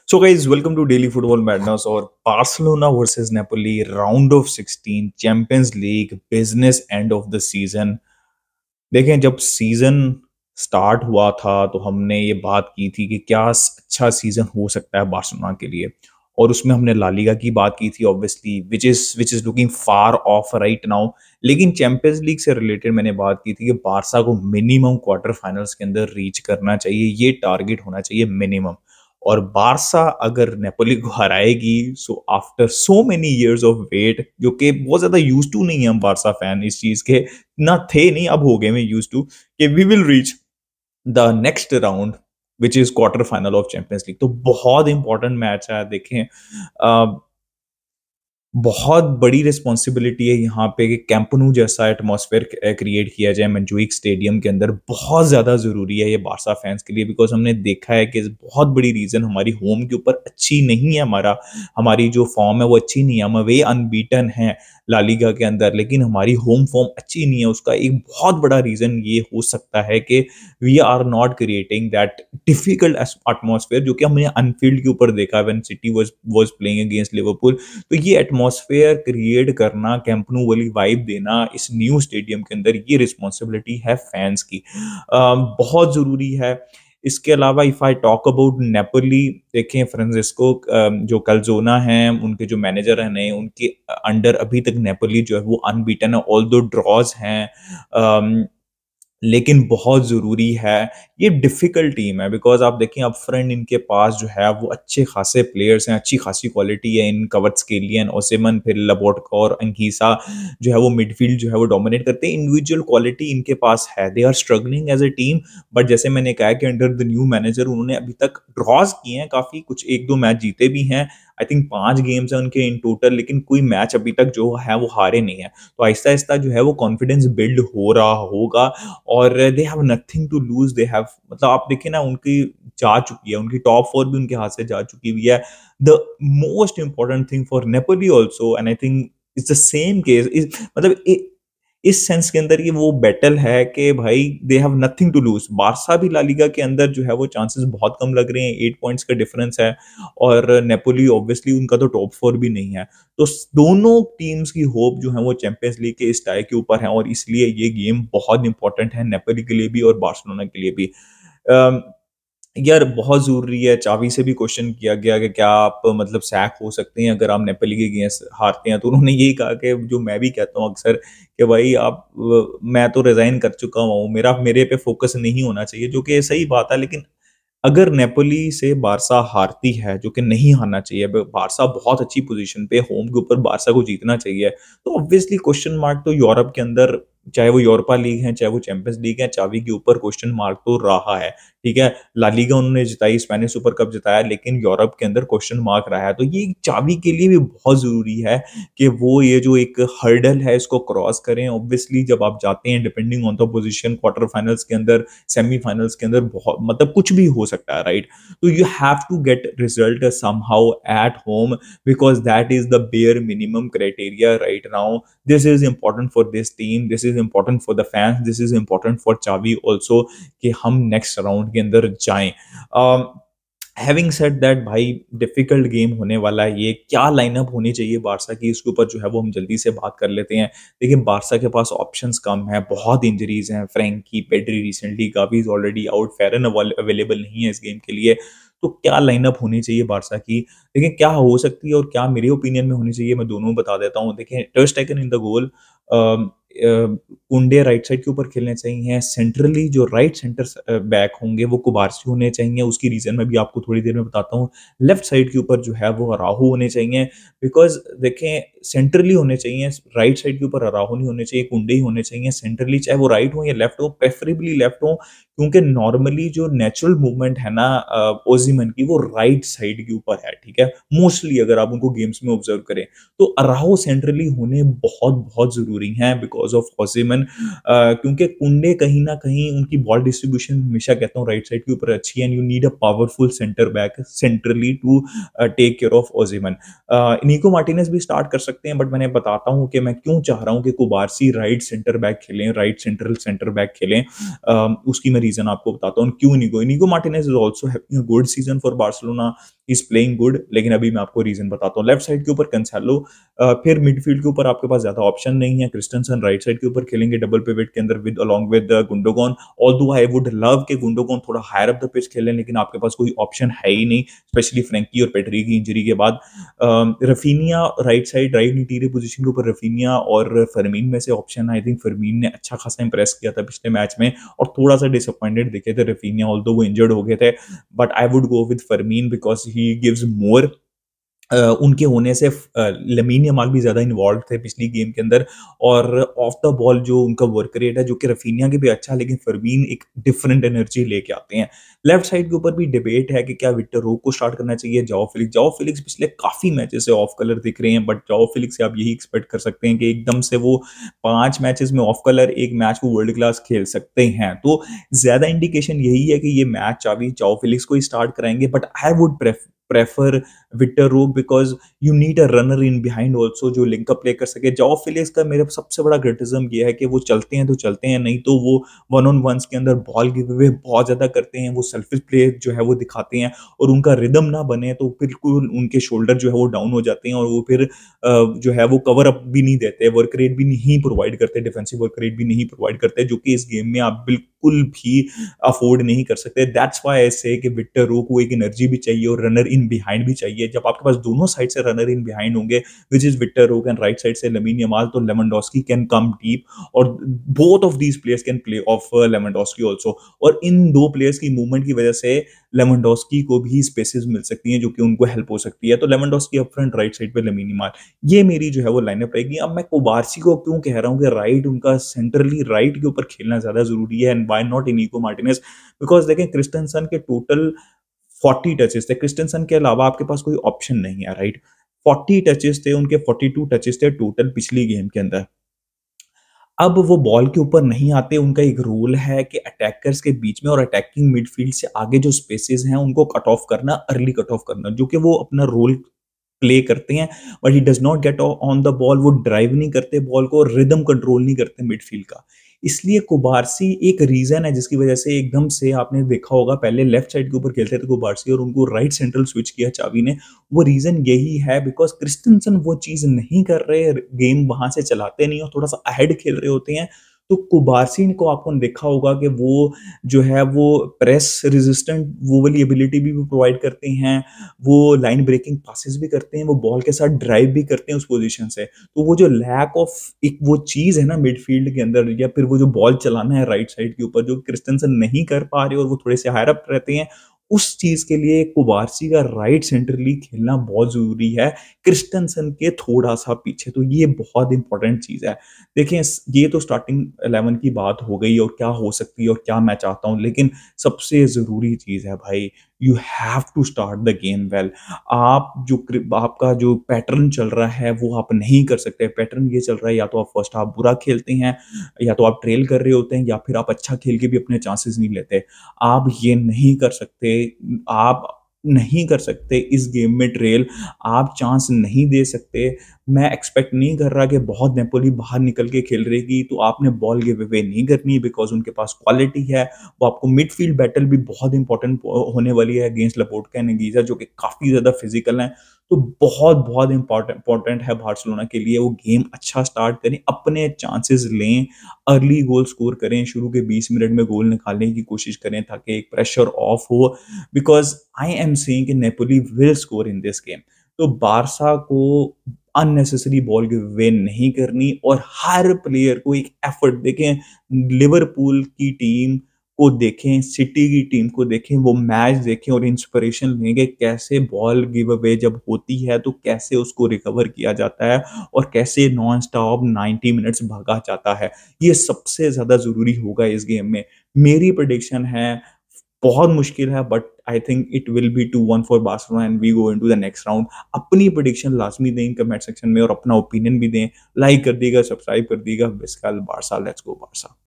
So guys, welcome to Daily Football Madness और Barcelona versus Napoli round of 16 champions league business end of the season. देखें, जब season start हुआ था तो हमने ये बात की थी कि क्या अच्छा सीजन हो सकता है बार्सिलोना के लिए, और उसमें हमने ला लीगा की बात की थी obviously, which is looking far of right now. लेकिन चैंपियंस लीग से रिलेटेड मैंने बात की थी कि बारसा को मिनिमम क्वार्टर फाइनल्स के अंदर रीच करना चाहिए, ये टारगेट होना चाहिए मिनिमम। और बारसा अगर नेपोली को हराएगी so after so many years of wait, जो कि बहुत ज्यादा यूज टू नहीं है हम बारसा फैन इस चीज के, ना थे नहीं, अब हो गए मैं यूज टू कि we will reach the next round which is quarter final of Champions League. तो बहुत इंपॉर्टेंट मैच है, देखें बहुत बड़ी रिस्पॉन्सिबिलिटी है यहाँ पे कि कैंप नू जैसा एटमॉस्फेयर क्रिएट किया जाए मंजूइक स्टेडियम के अंदर। बहुत ज़्यादा ज़रूरी है ये बारसा फैंस के लिए, बिकॉज हमने देखा है कि बहुत बड़ी रीज़न हमारी होम के ऊपर अच्छी नहीं है, हमारी जो फॉर्म है वो अच्छी नहीं है। हम अवे अनबीटन हैं ला लीगा के अंदर, लेकिन हमारी होम फॉर्म अच्छी नहीं है। उसका एक बहुत बड़ा रीज़न ये हो सकता है कि we are not creating that difficult atmosphere जो कि हमने अनफील्ड के ऊपर देखा when City was playing against Liverpool. तो ये एटमॉस्फेयर क्रिएट करना, कैंप नू वाली वाइब देना इस न्यू स्टेडियम के अंदर, ये रिस्पॉन्सिबिलिटी है फैंस की, बहुत ज़रूरी है। इसके अलावा if I talk about Napoli, देखें फ्रांसिस्को जो कल्जोना हैं, उनके जो मैनेजर हैं नए, उनके अंडर अभी तक नेपोली जो है वो अनबीटन है, ऑल दो ड्रॉज हैं। लेकिन बहुत ज़रूरी है, ये डिफ़िकल्ट टीम है बिकॉज़ आप देखें अप फ्रंट इनके पास जो है वो अच्छे खासे प्लेयर्स हैं, अच्छी खासी क्वालिटी है इन क्वार्त्ज़केलियन, ओसिमन, फिर लपोर्टका और अंगीसा जो है वो मिडफ़ील्ड जो है वो डोमिनेट करते हैं। इंडिविजुअल क्वालिटी इनके पास है, they are struggling as a team, but जैसे मैंने कहा कि अंडर द न्यू मैनेजर उन्होंने अभी तक ड्रॉज़ किए हैं काफ़ी, कुछ 1-2 मैच जीते भी हैं। आई थिंक 5 गेम्स हैं उनके इन टोटल, लेकिन कोई मैच अभी तक जो है वो हारे नहीं हैं। तो आहिस्ता-आहिस्ता जो है वो कॉन्फिडेंस बिल्ड हो रहा होगा और they have nothing to lose. They have, मतलब आप देखिए ना, उनकी जा चुकी है, उनकी टॉप 4 भी उनके हाथ से जा चुकी हुई है। The most important thing for Napoli also, and I think it's the same case is, मतलब इस सेंस के अंदर ये वो बैटल है कि भाई they have nothing to lose. Barca भी ला लीगा के अंदर जो है वो चांसेस बहुत कम लग रहे हैं, 8 पॉइंट्स का डिफरेंस है, और नेपोली ऑब्वियसली उनका तो टॉप 4 भी नहीं है। तो दोनों टीम्स की होप जो है वो चैंपियंस लीग के इस टाई के ऊपर है, और इसलिए ये गेम बहुत इंपॉर्टेंट है नेपोली के लिए भी और बार्सिलोना के लिए भी। अम, यार बहुत ज़रूरी है, चावी से भी क्वेश्चन किया गया कि क्या आप मतलब सैक हो सकते हैं अगर आप नेपोली के अगेंस्ट हारते हैं, तो उन्होंने यही कहा कि जो मैं भी कहता हूँ अक्सर कि भाई आप मैं तो रिज़ाइन कर चुका हूँ, मेरे पे फोकस नहीं होना चाहिए, जो कि सही बात है। लेकिन अगर नेपोली से बारसा हारती है, जो कि नहीं हारना चाहिए, बारसा बहुत अच्छी पोजीशन पे, होम के ऊपर बारसा को जीतना चाहिए, तो ऑब्वियसली क्वेश्चन मार्क तो यूरोप के अंदर, चाहे वो यूरोपा लीग है चाहे वो चैंपियंस लीग है, चाबी के ऊपर क्वेश्चन मार्क तो रहा है। ठीक है, ला लीगा उन्होंने जिताई, स्पेनिश सुपर कप जिताया, लेकिन यूरोप के अंदर क्वेश्चन मार्क रहा है। तो ये चाबी के लिए भी बहुत जरूरी है कि वो ये जो एक हर्डल है इसको क्रॉस करें। ऑब्वियसली जब आप जाते हैं, depending on the position, quarter finals के अंदर, सेमीफाइनल्स के अंदर बहुत, मतलब कुछ भी हो सकता है, राइट? तो you have to get result somehow at home, because that is the bare minimum criteria right now. This is important for this team, this is important for the fans, this is important for Xavi also, कि हम next round के अंदर जाएं। Having said that, भाई difficult game होने वाला है ये। क्या लाइनअप होनी चाहिए बारसा की, इसके ऊपर जो है वो हम जल्दी से बात कर लेते हैं। देखिए बारसा के पास ऑप्शंस कम है, बहुत इंजरीज हैं, फ्रैंकी, पेड्री रिसेंटली काफी ऑलरेडी आउट, फेरन अवेलेबल नहीं है इस गेम के लिए। तो क्या लाइनअप होनी चाहिए बारसा की, देखिए क्या हो सकती है और क्या मेरे ओपिनियन में होनी चाहिए, मैं दोनों बता देता हूँ। देखिए टर स्टेगन इन द गोल, कुंडे राइट साइड के ऊपर खेलने चाहिए। सेंट्रली जो राइट सेंटर बैक होंगे वो कुबारसी होने चाहिए, उसकी रीजन मैं भी आपको थोड़ी देर में बताता हूँ। लेफ्ट साइड के ऊपर जो है वो अराहू होने चाहिए, बिकॉज देखें सेंट्रली होने चाहिए, राइट साइड के ऊपर अराहू नहीं होने चाहिए, कुंडे ही होने चाहिए सेंट्रली, चाहे वो राइट हो या लेफ्ट हो, प्रेफरेबली लेफ्ट हो, क्योंकि नॉर्मली जो नेचुरल मूवमेंट है ना ओजिमन की, वो राइट साइड के ऊपर है। ठीक है, मोस्टली अगर आप उनको गेम्स में ऑब्जर्व करें तो अराहो सेंट्रली होने बहुत बहुत जरूरी हैं बिकॉज ऑफ ओसिमन, क्योंकि कुंडे कहीं ना कहीं उनकी बॉल डिस्ट्रीब्यूशन हमेशा कहता हूँ राइट साइड के ऊपर अच्छी है, and you need a powerful centre back centrally to take care of Osimhen. Inigo Martinez भी स्टार्ट कर सकते हैं, बट मैंने बताता हूँ कि मैं क्यों चाह रहा हूँ कि कुबारसी राइट सेंटर बैक खेलें, राइट सेंट्रल सेंटर बैक खेलें। उसकी मैं रीजन आपको बताता हूँ क्यों। Inigo Martinez is also having a good season for Barcelona, he is playing good, लेकिन अभी मैं आपको रीजन बताता हूँ। लेफ्ट साइड के ऊपर कैंसेलो, फिर मिडफील्ड के ऊपर आपके पास ज्यादा ऑप्शन नहीं है। क्रिस्टेंसन राइट साइड के ऊपर खेलेंगे डबल पिवट के अंदर with along with Gundogan. Although I would love के गुंडोगन थोड़ा हायर अप द पिच खेलें, लेकिन आपके पास कोई ऑप्शन है ही नहीं, स्पेशली फ्रैंकी और पेड्री की इंजरी के बाद। Raphinha right side right interior position के ऊपर रफीनिया और फरमीन में से ऑप्शन, आई थिंक फरमीन ने अच्छा खासा इंप्रेस किया था पिछले मैच में और थोड़ा सा डिसअपॉइंटेड दिखे थे रफीनिया, ऑल्दो वो इंजर्ड हो गए थे, but I would go with Fermin because he gives more. उनके होने से लमीन यमाल भी ज्यादा इन्वॉल्व थे पिछली गेम के अंदर, और ऑफ द बॉल जो उनका वर्क रेट है जो कि रफीनिया के भी अच्छा है, लेकिन फरमीन एक डिफरेंट एनर्जी लेके आते हैं। लेफ्ट साइड के ऊपर भी डिबेट है कि क्या विक्टर रोक को स्टार्ट करना चाहिए, जाओ फिलिक्स। जाओ फिलिक्स पिछले काफी मैचेस से ऑफ कलर दिख रहे हैं, बट जाओ फिलिक्स से आप यही एक्सपेक्ट कर सकते हैं कि एकदम से वो 5 मैचेस में ऑफ कलर एक मैच को वर्ल्ड क्लास खेल सकते हैं। तो ज्यादा इंडिकेशन यही है कि ये मैच अभी जाओ फिलिक्स को ही स्टार्ट कराएंगे, but I would prefer Victor Roque because you need a runner in behind also जो लिंकअप प्ले कर सके। जाओ फिलिक्स का मेरा सबसे बड़ा क्रिटिसिज्म ये है कि वो चलते हैं तो चलते हैं, नहीं तो वो वन ऑन वंस के अंदर बॉल गिव अवे बहुत ज्यादा करते हैं, वो सेल्फिश प्ले जो है वो दिखाते हैं, और उनका रिदम ना बने तो बिल्कुल उनके शोल्डर जो है वो डाउन हो जाते हैं, और वो फिर जो है वो कवर अप भी नहीं देते, वर्क रेट भी नहीं प्रोवाइड करते, डिफेंसिव वर्क रेट भी नहीं प्रोवाइड करते, जो कि इस गेम में आप बिल्कुल भी अफोर्ड नहीं कर सकते। दैट्स व्हाई आई से कि विक्टर रो को एक एनर्जी भी चाहिए और रनर इन बिहाइंड भी चाहिए। जब आपके पास दोनों साइड से रनर इन बिहाइंड होंगे, which is Victor Roque and right side से लमीन यमाल, तो लेवेंडोस्की कैन कम डीप, और both of these players can play off Lewandowski also, और इन दो प्लेयर्स की मूवमेंट की वजह से लेवेंडोस्की को भी स्पेसेस मिल सकती हैं जो कि उनको हेल्प हो सकती है। तो Lewandowski up front right side पे लमीन यमाल, ये मेरी जो है वो लाइनअप रहेगी। अब मैं कुबारसी को क्यों कह रहा हूँ कि राइट उनका सेंट्रली राइट के ऊपर खेलना ज्यादा जरूरी है, and why not Inigo Martinez, because देखें क्रिस्टेंसन के टोटल 40 टचेस थे, क्रिस्टेंसन के अलावा आपके पास कोई ऑप्शन नहीं है, राइट। 40 टचेस थे उनके, 42 टचेस थे टोटल पिछली गेम के अंदर। अब वो बॉल के ऊपर नहीं आते, उनका एक रोल है कि अटैकर्स के बीच में और अटैकिंग मिडफील्ड से आगे जो स्पेसेस हैं उनको कट ऑफ करना, अर्ली कट ऑफ करना, जो कि वो अपना रोल प्ले करते हैं, but he does not get on the ball. वो ड्राइव नहीं करते बॉल को, रिदम कंट्रोल नहीं करते मिडफील्ड का। इसलिए कुबारसी एक रीजन है जिसकी वजह से एकदम से आपने देखा होगा पहले लेफ्ट साइड के ऊपर खेलते थे कुबारसी और उनको राइट सेंट्रल स्विच किया चावी ने। वो रीजन यही है बिकॉज क्रिस्टेंसन वो चीज नहीं कर रहे, गेम वहां से चलाते नहीं और थोड़ा सा अहेड खेल रहे होते हैं। तो कुबारसी को आपको देखा होगा कि वो जो है वो प्रेस रेजिस्टेंट वो वाली एबिलिटी भी प्रोवाइड करते हैं, वो लाइन ब्रेकिंग पासेस भी करते हैं, वो बॉल के साथ ड्राइव भी करते हैं उस पोजीशन से। तो वो जो लैक ऑफ एक वो चीज है ना मिडफील्ड के अंदर, या फिर वो जो बॉल चलाना है राइट साइड के ऊपर जो क्रिस्टेंसन नहीं कर पा रहे और वो थोड़े से हायर अप रहते हैं, उस चीज के लिए कुबारसी का राइट सेंट्रली खेलना बहुत जरूरी है, क्रिस्टेंसन के थोड़ा सा पीछे। तो ये बहुत इंपॉर्टेंट चीज है। देखें ये तो स्टार्टिंग 11 की बात हो गई और क्या हो सकती है और क्या मैं चाहता हूं, लेकिन सबसे जरूरी चीज है भाई, you have to start the game well. आप जो आपका जो पैटर्न चल रहा है वो आप नहीं कर सकते। पैटर्न ये चल रहा है या तो आप फर्स्ट हाफ बुरा खेलते हैं, या तो आप ट्रेल कर रहे होते हैं, या फिर आप अच्छा खेल के भी अपने चांसेस नहीं लेते। आप ये नहीं कर सकते, आप नहीं कर सकते इस गेम में ट्रेल, आप चांस नहीं दे सकते। मैं एक्सपेक्ट नहीं कर रहा कि बहुत नेपोली बाहर निकल के खेल रहेगी तो आपने बॉल गिव अवे नहीं करनी, बिकॉज उनके पास क्वालिटी है। वो आपको मिडफील्ड बैटल भी बहुत इंपॉर्टेंट होने वाली है अगेंस्ट लपोर्टका एंड अंगीजा जो कि काफी ज्यादा फिजिकल है। तो बहुत बहुत इंपॉर्टेंट है बार्सिलोना के लिए वो गेम अच्छा स्टार्ट करें, अपने चांसेस लें, अर्ली गोल स्कोर करें, शुरू के 20 मिनट में गोल निकालने की कोशिश करें ताकि एक प्रेशर ऑफ हो, बिकॉज आई एम सेइंग कि Napoli will score in this game. तो बारसा को अननेसेसरी बॉल गिव अवे नहीं करनी और हर प्लेयर को एक एफर्ट देखें। लिवरपूल की टीम को देखें, सिटी की टीम को देखें, वो मैच देखें और इंस्पिरेशन लेंगे कैसे बॉल गिव अवे जब होती है तो कैसे उसको रिकवर किया जाता है और कैसे नॉन स्टॉप 90 मिनट्स भागा जाता है। ये सबसे ज्यादा जरूरी होगा इस गेम में। मेरी प्रेडिक्शन है, बहुत मुश्किल है, but I think it will be 2-1 for Barcelona and we go into the next round. अपनी प्रेडिक्शन लाजमी दें कमेंट सेक्शन में और अपना ओपिनियन भी दें। लाइक कर दीजिएगा, सब्सक्राइब कर दीजिएगा। बिस्किल बारसा, लेट्स गो बारसा।